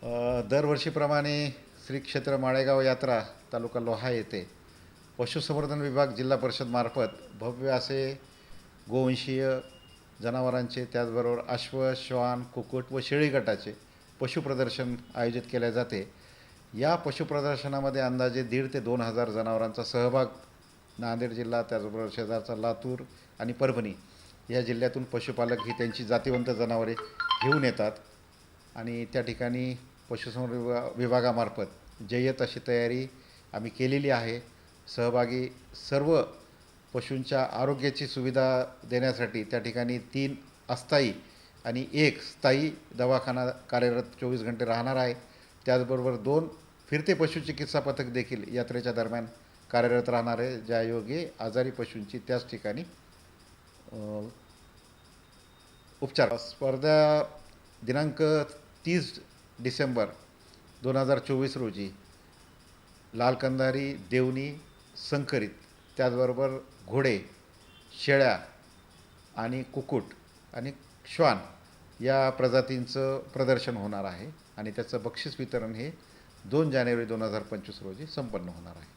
दरवर्षीप्रमाणे श्री क्षेत्र माळेगाव यात्रा तालुका लोहा येथे पशुसंवर्धन विभाग जिल्हा परिषद मार्फत भव्य असे गोवंशीय जनावरांचे त्याचबरोबर अश्व, श्वान, कुक्कुट व शेळी गटाचे पशुप्रदर्शन आयोजित केले जाते. या पशुप्रदर्शनामध्ये अंदाजे 1,500 ते 2,000 जनावरांचा सहभाग नांदेड जिल्हा त्याचबरोबर शेजारचा लातूर आणि परभणी या जिल्ह्यातून पशुपालक ही त्यांची जातिवंत जनावरे घेऊन येतात आणि त्या ठिकाणी पशुसंवर्धन विभागामार्फत जय्यत अशी तयारी आम्ही केलेली आहे. सहभागी सर्व पशूंच्या आरोग्याची सुविधा देण्यासाठी त्या ठिकाणी 3 अस्थायी आणि 1 स्थायी दवाखाना कार्यरत 24 घंटे राहणार आहे. त्याचबरोबर 2 फिरते पशुचिकित्सा पथक देखील यात्रेच्या दरम्यान कार्यरत राहणार आहे, ज्यायोगे आजारी पशूंची त्याच ठिकाणी उपचार. स्पर्धा दिनांक 30 डिसेंबर 2024 रोजी लाल कंधारी, देवणी, संकरित त्याचबरोबर घोडे, शेळ्या आणि कुक्कुट आणि श्वान या प्रजातींचं प्रदर्शन होणार आहे आणि त्याचं बक्षीस वितरण हे 2 जानेवारी 2025 रोजी संपन्न होणार आहे.